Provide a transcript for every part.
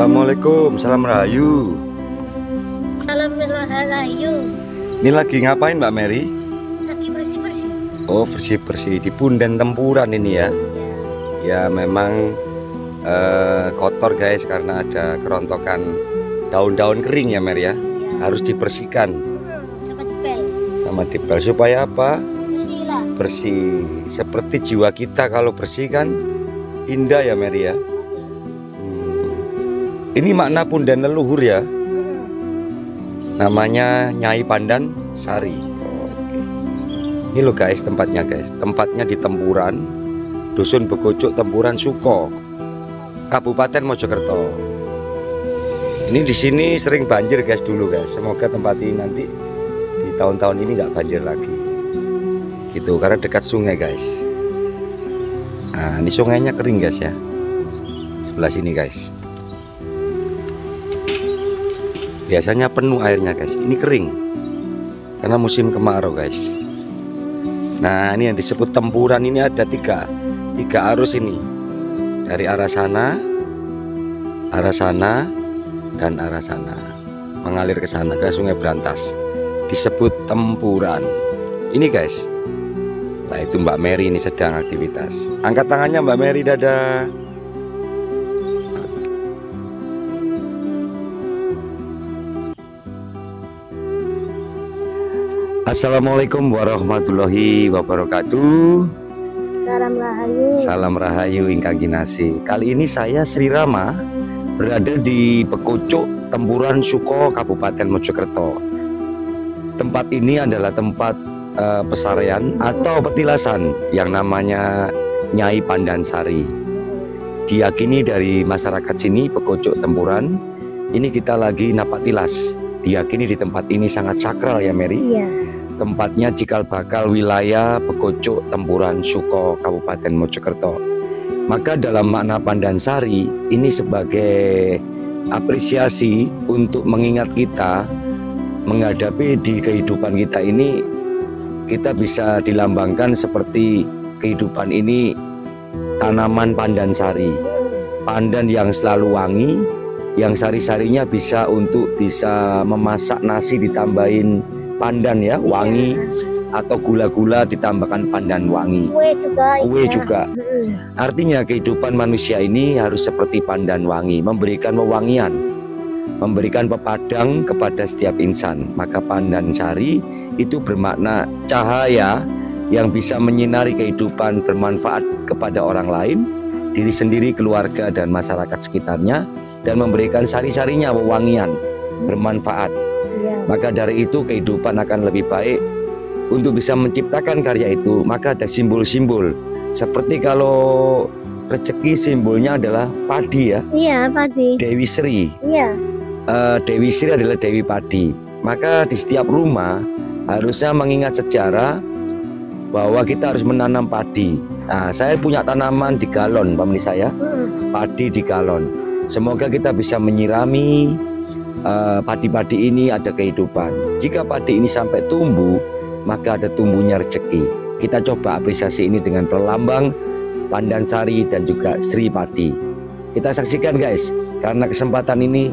Assalamualaikum, salam rahayu. Salam rahayu. Ini lagi ngapain Mbak Mary? Lagi bersih-bersih. Oh, bersih-bersih di punden tempuran ini ya. Ya memang kotor guys karena ada kerontokan daun-daun kering ya Mary ya. Harus dibersihkan sama dipel supaya apa? Bersih lah. Bersih. Seperti jiwa kita kalau bersih kan indah ya Mary ya. Ini makna punden leluhur ya. Namanya Nyai Pandan Sari. Ini loh guys tempatnya guys. Tempatnya di Tempuran, Dusun Begocok Tempuran Suko, Kabupaten Mojokerto. Ini di sini sering banjir guys dulu guys. Semoga tempat ini nanti di tahun-tahun ini nggak banjir lagi. Gitu karena dekat sungai guys. Nah ini sungainya kering guys ya. Sebelah sini guys. Biasanya penuh airnya guys. Ini kering karena musim kemarau guys. Nah ini yang disebut tempuran ini ada tiga arus ini. Dari arah sana, dan arah sana. Mengalir ke sana ke Sungai Brantas. Disebut tempuran. Ini guys. Nah itu Mbak Mary ini sedang aktivitas. Angkat tangannya Mbak Mary, dadah. Assalamualaikum warahmatullahi wabarakatuh. Salam rahayu. Salam rahayu ingkang kinasih. Kali ini saya Sri Rama berada di Begocok Tempuran Suko Kabupaten Mojokerto. Tempat ini adalah tempat pesarian atau petilasan yang namanya Nyai Pandan Sari. Diyakini dari masyarakat sini Begocok Tempuran, ini kita lagi napak tilas. Diyakini di tempat ini sangat sakral ya Mary. Iya. Tempatnya cikal bakal wilayah Begocok Tempuran Suko Kabupaten Mojokerto. Maka dalam makna Pandan Sari ini sebagai apresiasi untuk mengingat kita menghadapi di kehidupan kita ini, kita bisa dilambangkan seperti kehidupan ini tanaman pandan sari. Pandan yang selalu wangi, yang sari-sarinya bisa memasak nasi ditambahin pandan ya, wangi, atau gula-gula ditambahkan pandan wangi. Kue juga. Artinya kehidupan manusia ini harus seperti pandan wangi, memberikan wewangian, memberikan pepadang kepada setiap insan. Maka pandan sari itu bermakna cahaya yang bisa menyinari kehidupan, bermanfaat kepada orang lain, diri sendiri, keluarga, dan masyarakat sekitarnya, dan memberikan sari-sarinya wewangian, bermanfaat. Maka dari itu kehidupan akan lebih baik. Untuk bisa menciptakan karya itu, maka ada simbol-simbol. Seperti kalau rezeki simbolnya adalah padi ya. Iya, padi. Dewi Sri. Iya. Dewi Sri adalah Dewi Padi. Maka di setiap rumah harusnya mengingat sejarah bahwa kita harus menanam padi. Nah, saya punya tanaman di galon, Pak Meni saya. Padi di galon. Semoga kita bisa menyirami padi-padi ini ada kehidupan. Jika padi ini sampai tumbuh, maka ada tumbuhnya rezeki. Kita coba apresiasi ini dengan perlambang Pandan Sari dan juga Sri Padi. Kita saksikan guys, karena kesempatan ini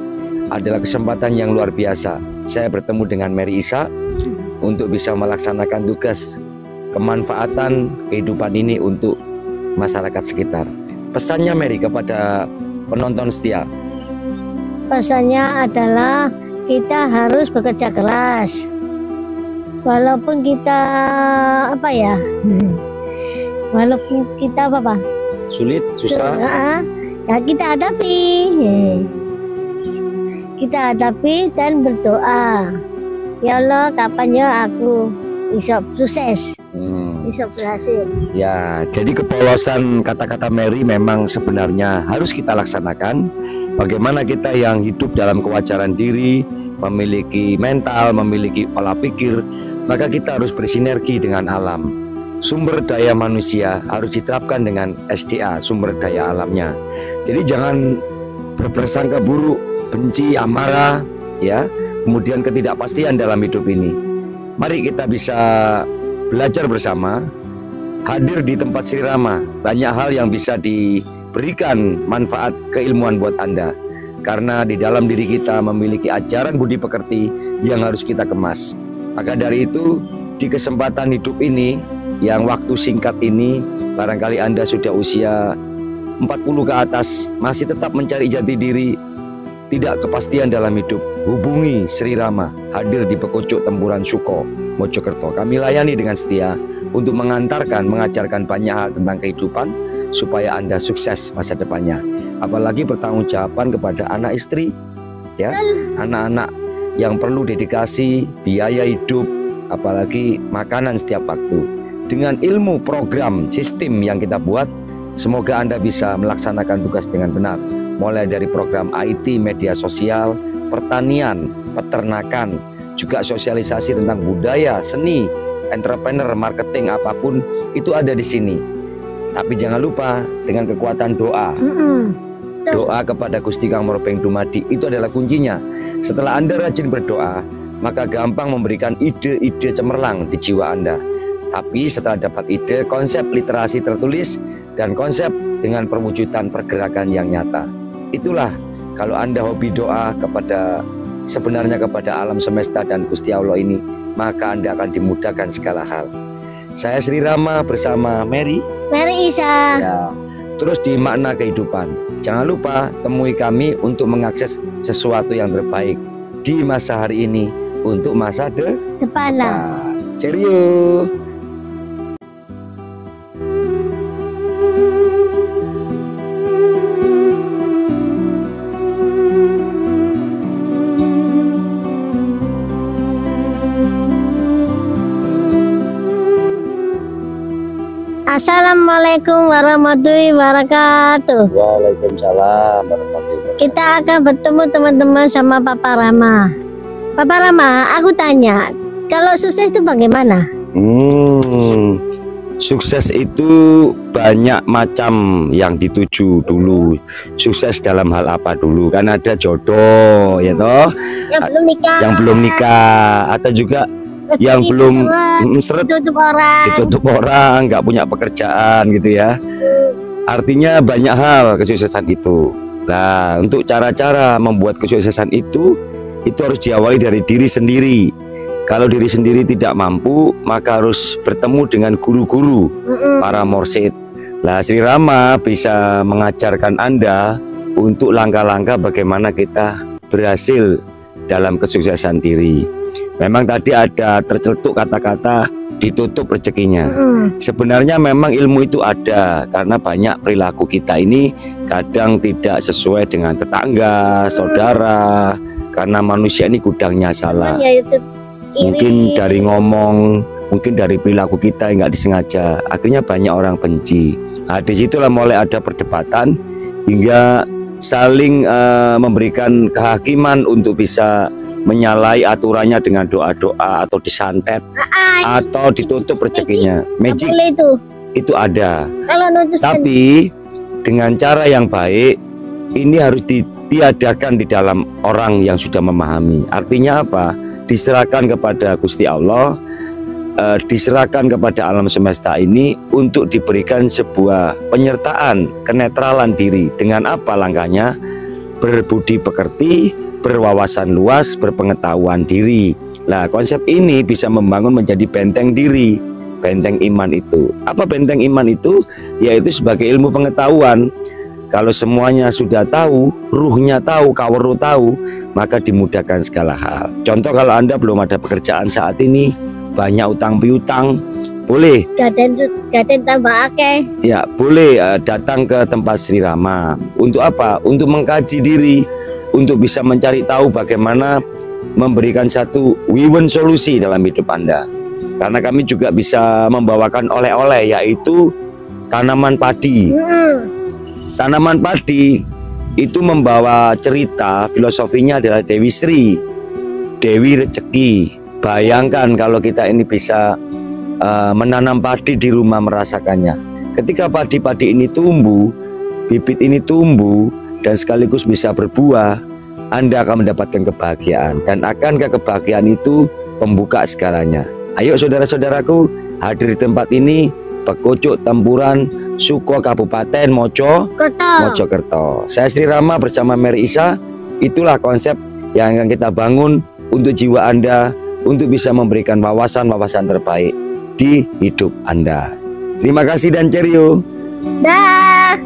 adalah kesempatan yang luar biasa. Saya bertemu dengan Mary Isa untuk bisa melaksanakan tugas kemanfaatan kehidupan ini untuk masyarakat sekitar. Pesannya Mary kepada penonton setia. Pesannya adalah kita harus bekerja keras. Walaupun kita walaupun kita Sulit, susah, ya kita hadapi. Kita hadapi dan berdoa. Ya Allah, kapan ya aku bisa sukses, bisa berhasil. Ya, jadi kepolosan kata-kata Mary memang sebenarnya harus kita laksanakan. Bagaimana kita yang hidup dalam kewajaran diri, memiliki mental, memiliki pola pikir, maka kita harus bersinergi dengan alam. Sumber daya manusia harus diterapkan dengan SDA, sumber daya alamnya. Jadi jangan berprasangka buruk, benci, amarah, ya, kemudian ketidakpastian dalam hidup ini. Mari kita bisa belajar bersama, hadir di tempat Sri Rama. Banyak hal yang bisa diberikan manfaat keilmuan buat Anda. karena di dalam diri kita memiliki ajaran budi pekerti yang harus kita kemas. Maka dari itu, di kesempatan hidup ini, yang waktu singkat ini, barangkali Anda sudah usia 40 ke atas, masih tetap mencari jati diri, tidak kepastian dalam hidup, hubungi Sri Rama, hadir di Pekocok Tempuran Suko, Mojokerto. Kami layani dengan setia untuk mengantarkan, mengajarkan banyak hal tentang kehidupan, supaya Anda sukses masa depannya. Apalagi bertanggungjawaban kepada anak istri, ya, anak-anak yang perlu dedikasi, biaya hidup, apalagi makanan setiap waktu. Dengan ilmu program sistem yang kita buat, semoga Anda bisa melaksanakan tugas dengan benar. Mulai dari program IT, media sosial, pertanian, peternakan, juga sosialisasi tentang budaya, seni, entrepreneur, marketing, apapun itu ada di sini. Tapi jangan lupa dengan kekuatan doa. Doa kepada Gusti Kang Morbeng Dumadi itu adalah kuncinya. Setelah Anda rajin berdoa, maka gampang memberikan ide-ide cemerlang di jiwa Anda. Tapi setelah dapat ide, konsep literasi tertulis dan konsep dengan perwujudan pergerakan yang nyata. Itulah kalau Anda hobi doa sebenarnya kepada alam semesta dan Gusti Allah ini, maka Anda akan dimudahkan segala hal. Saya Sri Rama bersama Mary Isa. Ya, terus di makna kehidupan. Jangan lupa temui kami untuk mengakses sesuatu yang terbaik di masa hari ini untuk masa depan. Cheerio. Assalamualaikum warahmatullahi wabarakatuh. Waalaikumsalam warahmatullahi wabarakatuh. Kita akan bertemu teman-teman sama Papa Rama. Papa Rama, aku tanya, kalau sukses itu bagaimana? Sukses itu banyak macam yang dituju dulu. Sukses dalam hal apa dulu? Kan ada jodoh, ya toh? Yang belum nikah, atau juga yang belum seret, ditutup orang, nggak punya pekerjaan gitu ya. Artinya banyak hal kesuksesan itu. Nah, untuk cara-cara membuat kesuksesan itu harus diawali dari diri sendiri. Kalau diri sendiri tidak mampu, maka harus bertemu dengan guru-guru, para mursyid. Nah, Sri Rama bisa mengajarkan Anda untuk langkah-langkah bagaimana kita berhasil dalam kesuksesan diri. Memang tadi ada tercetuk kata-kata ditutup rezekinya. Sebenarnya memang ilmu itu ada, karena banyak perilaku kita ini kadang tidak sesuai dengan tetangga, saudara, karena manusia ini gudangnya salah. Mungkin dari ngomong, mungkin dari perilaku kita yang nggak disengaja, akhirnya banyak orang benci. Nah, disitulah mulai ada perdebatan hingga saling memberikan kehakiman untuk bisa menyalahi aturannya dengan doa-doa atau disantet atau ditutup rezekinya. Magic itu ada. Tapi dengan cara yang baik, ini harus ditiadakan di dalam orang yang sudah memahami. Artinya apa? Diserahkan kepada Gusti Allah, diserahkan kepada alam semesta ini untuk diberikan sebuah penyertaan, kenetralan diri. Dengan apa langkahnya? Berbudi pekerti, berwawasan luas, berpengetahuan diri. Nah, konsep ini bisa membangun menjadi benteng diri, benteng iman itu. Apa benteng iman itu? Yaitu sebagai ilmu pengetahuan. Kalau semuanya sudah tahu, ruhnya tahu, kaweru tahu, maka dimudahkan segala hal. Contoh, kalau Anda belum ada pekerjaan saat ini, banyak utang piutang, boleh gaten tambah akeh. Ya, boleh datang ke tempat Sri Rama. Untuk apa? Untuk mengkaji diri, untuk bisa mencari tahu bagaimana memberikan satu wiwen solusi dalam hidup Anda. Karena kami juga bisa membawakan oleh-oleh, yaitu tanaman padi. Tanaman padi itu membawa cerita, filosofinya adalah Dewi Sri, Dewi Rezeki. Bayangkan kalau kita ini bisa menanam padi di rumah, merasakannya. Ketika padi-padi ini tumbuh, bibit ini tumbuh dan sekaligus bisa berbuah, Anda akan mendapatkan kebahagiaan. Dan akankah kebahagiaan itu pembuka segalanya? Ayo saudara-saudaraku, hadir di tempat ini, Pekocok Tempuran Suko, Kabupaten Mojokerto. Saya Sri Rama bersama Mary Isa Itulah konsep yang akan kita bangun untuk jiwa Anda, untuk bisa memberikan wawasan-wawasan terbaik di hidup Anda. Terima kasih dan cheerio. Dah.